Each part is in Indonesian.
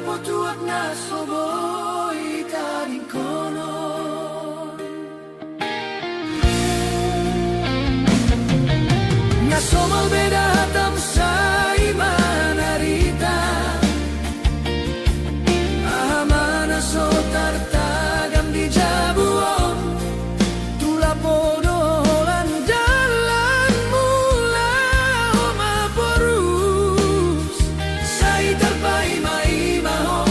potuak na soboi tadi konon nga somal beda hatam sa imanarita amana so tartagam di jabuon tula podolan dalan mula oma porus sai terpai mai maho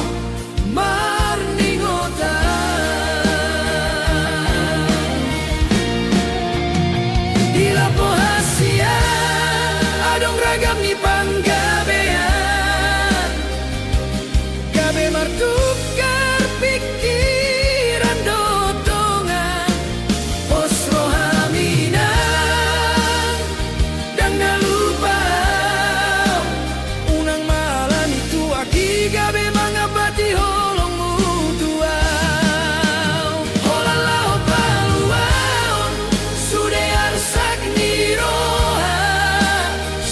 marningota di lapo hasia adong ragam ni panggabean gabe martukar pikiran dotongan pos rohaminan dan nalupa unang malam itu aki gabe mangabati holong mutua holalaho paluaon sude arsak niroha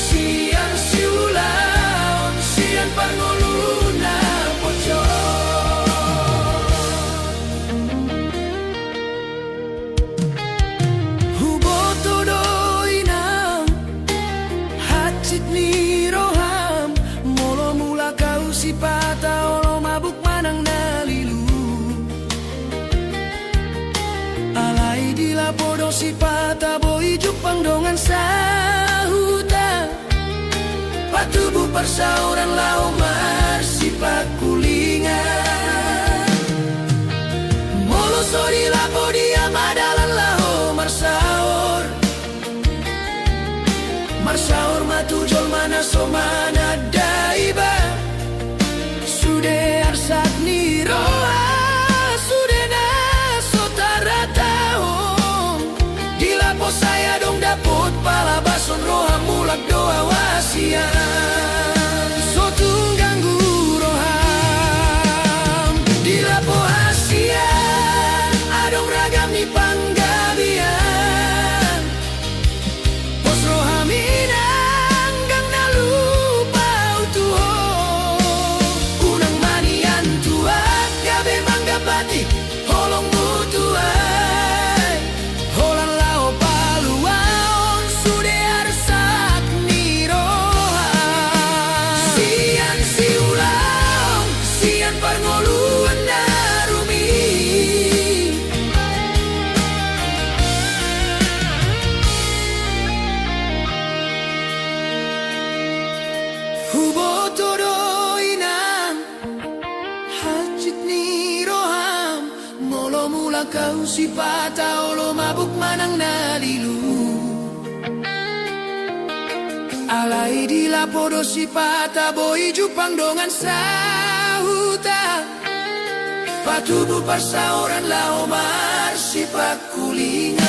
siang siulaon siang pangoluna huboto doinam hacit ni roham molo mula kau si pata olo mabuk manang nalilu alai di lapodo si pata boi jupang dongan sahuta patubu persauran lau mar si pakulingan molo sori lapo dia madalan lahu marsaur marsaur matujol mana somana daiba sude arsat niroa sude na sotara tahun di lapo saya dong daput pala bason roha mulak doa wasian sotung ganggu roham di lapo hasia adong ragam ni panggabian pos rohaminang gang nalupa utuho unang manian tua gabe manggabati holong mutuai holan lao paluaon sude arsak niroha sian siulaon sian parngoluan narumi huboto doinam hacit ni roham molo mula kau si pata olo mabuk manang nalilu alai di lapodo si pata boi jupang dongan sahuta patubu persauran lau mar si pakulingan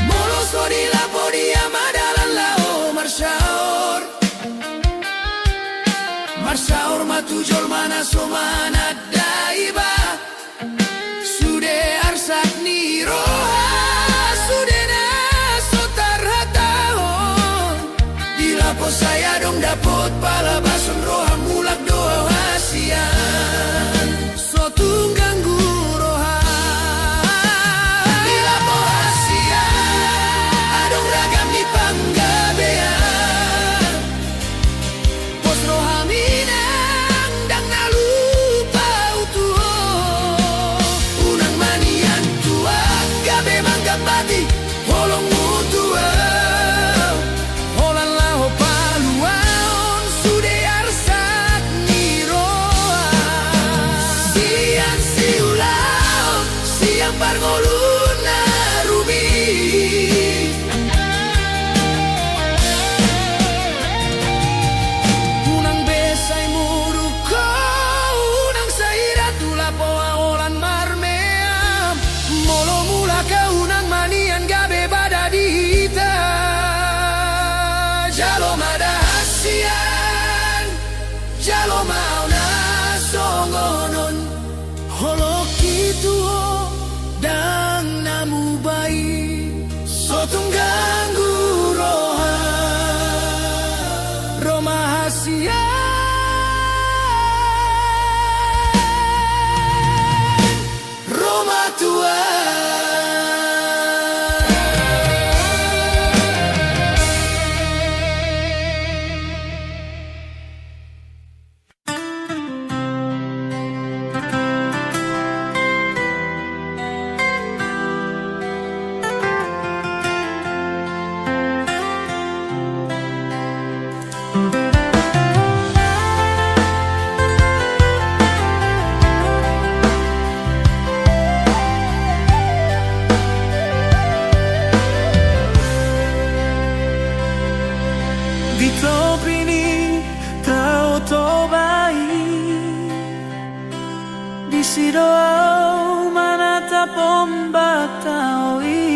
molo sori lapo dia madalan lau marsaur marsaur matujol mana somana daiba sude arsak niroha sude na sotar hatahon di lapo saya dong dapot pala bason roha mulak doa wasian sotung ganggu roha di lapo hasia adong ragam ni panggabean pos rohaminang dang nalupa Topini tau tobai di sidoau mana tapomba taui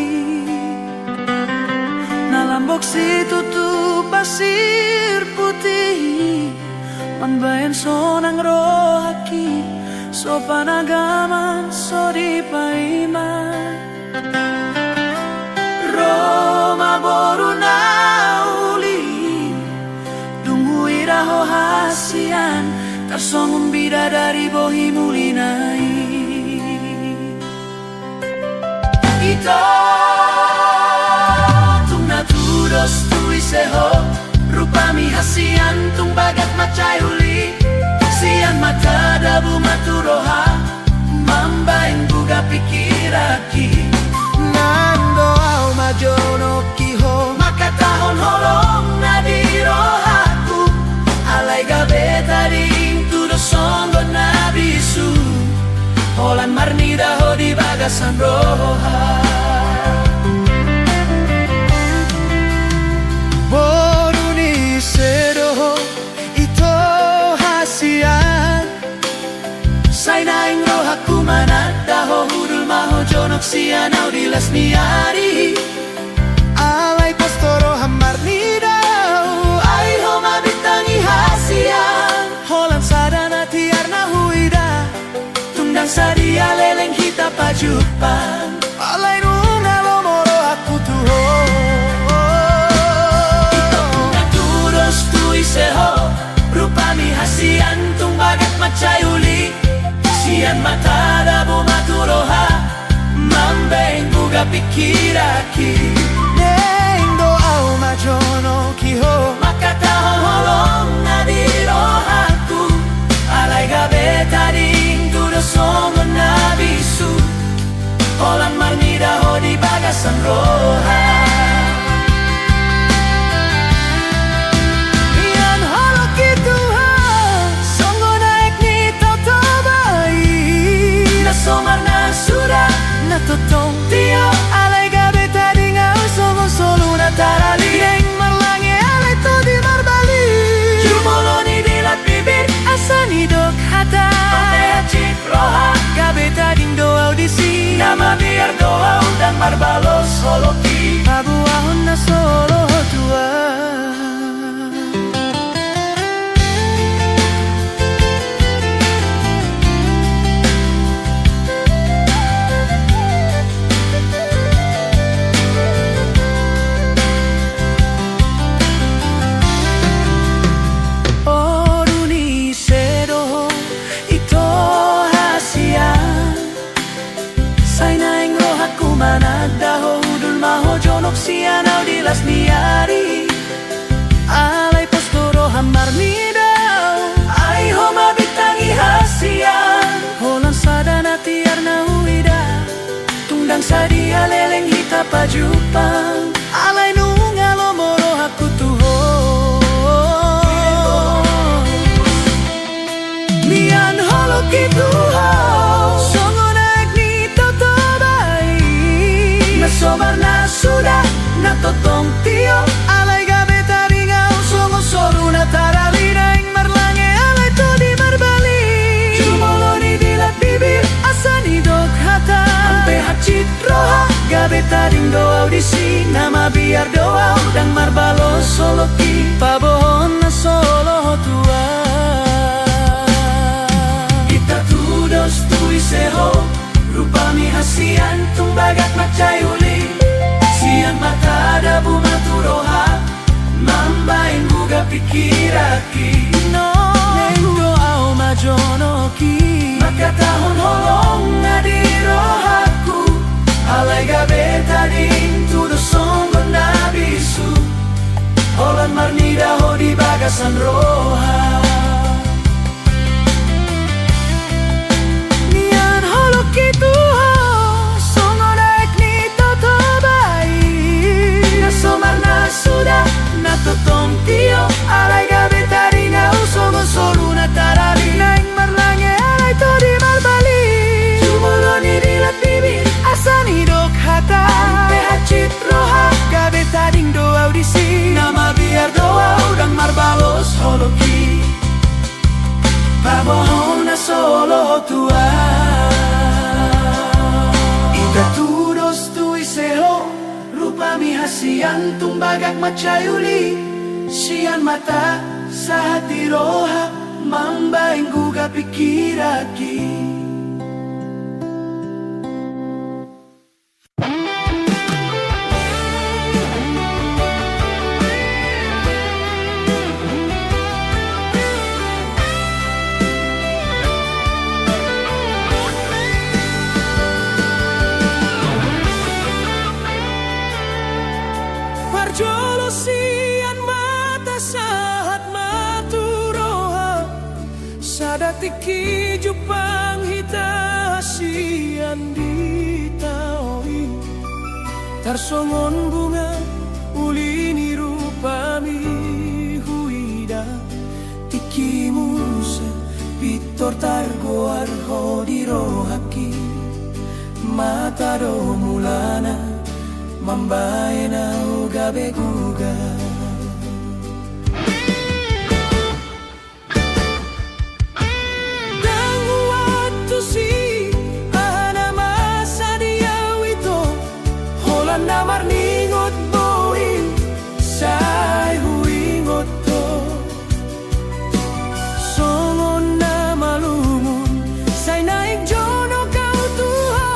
nalambok si tutup pasir putih manbayan sonang rohaki so panagaman so di paiman Roma boruna ho hasian tersongun bidadari bohi mulinai ito tung natudos tu iseho rupami hasian tung bagat macayuli sian mata dabu maturoha mambain buga pikiraki nando au majono kiho maka tahon holong nadirohaku alai gabe taring tudo songo nabisu holan marnida ho di bagasan roha boruni sedoho ito hasian say naing rohaku manadaho hudul maho jonok sianau di lasmiari alai postoro hamarnida ai ho mabitangi hasian holan sadana tiarna huida tungdang sadia leleng hita pajupan alai nunga lomoro aku tuho ito naturos tu iseho rupami hasian tung bagat macayuli sian mata dabu maturoha mambeng buga pikiraki neng doau majono kiho maka tahon holong nadirohaku alai gabe taring tudo songo nabisu holan marnida ho di bagasan roha ian holo kitu ha songo naik ni tau bai na somar na sudah na totong tio alai gabe taring au songo solu na tarali neng marlange alai to di marbali jumoloni dilat bibir asani dok hata Pantea cikroha gabe taring do audisi nama biar doa undang marbalos soloki pabuahon na solo tua sianau di lasmiari alai postoro hamarnidau ai ho mabitangi hasian holan sadana tiarna huida tungdang sadia leleng hita pajupang alai nunga lomoro aku tuho mian holo kitu ho songo naik ni toto bai nasobar na sudah na totong tio alai gabe taringau songo soru na tarali naing marlange alai to di marbali jumoloni dilat bibir asani dok hata ampe hacit roha gabe taring do audisi nama biar doa udang marbalos soloki pabohon na solo tua kita tudos tu iseho rupami hasian tung bagat macayuli sian mata dabu maturoha mambain buga pikiraki no neng doau majonoki maka tahon holong nadirohaku alai gabe taring tudo songo nabisu holan marnida ho di bagasan roha nian holo kitu sudah na totong tio alai gabe taringau songo solu na tarali naing marlange alai to di marbali jumoloni dilat bibir asani dok hata ampe hacit roha gabe taring do audisi nama biar doa udang tua. Ita tudos tu iseho, rupa mi hasian tumbagak macayuli. Sian mata sa hati roha, mambaing guga pikiraki. Parjolo sian mata sahat maturoha, sadatiki jupang hita sian ditaoi. Tarsongon bunga ulini rupami huida, tiki musa pitor targo arho dirohaki. Mata do mulana mambae na ugabe guga. Dan waktu si ahana masa dia wito, holan namar ningot boin sai huingot to. Songon na malungun sai naik jono kau tuha.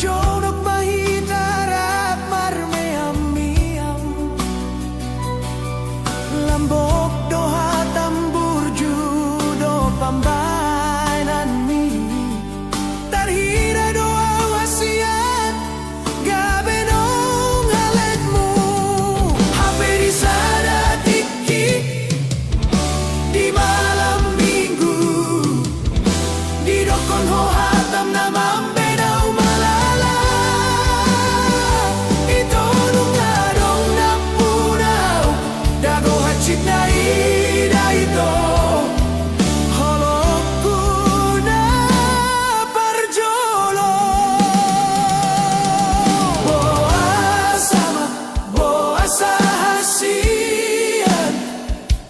Jonok mahita rap marmeam miam, lambok doha tambur judo pambainan mi, tarhira doa wasiat gabe dong haletmu. Hape di sana tiki di malam minggu, di dokon ho hatam namam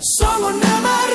songon namar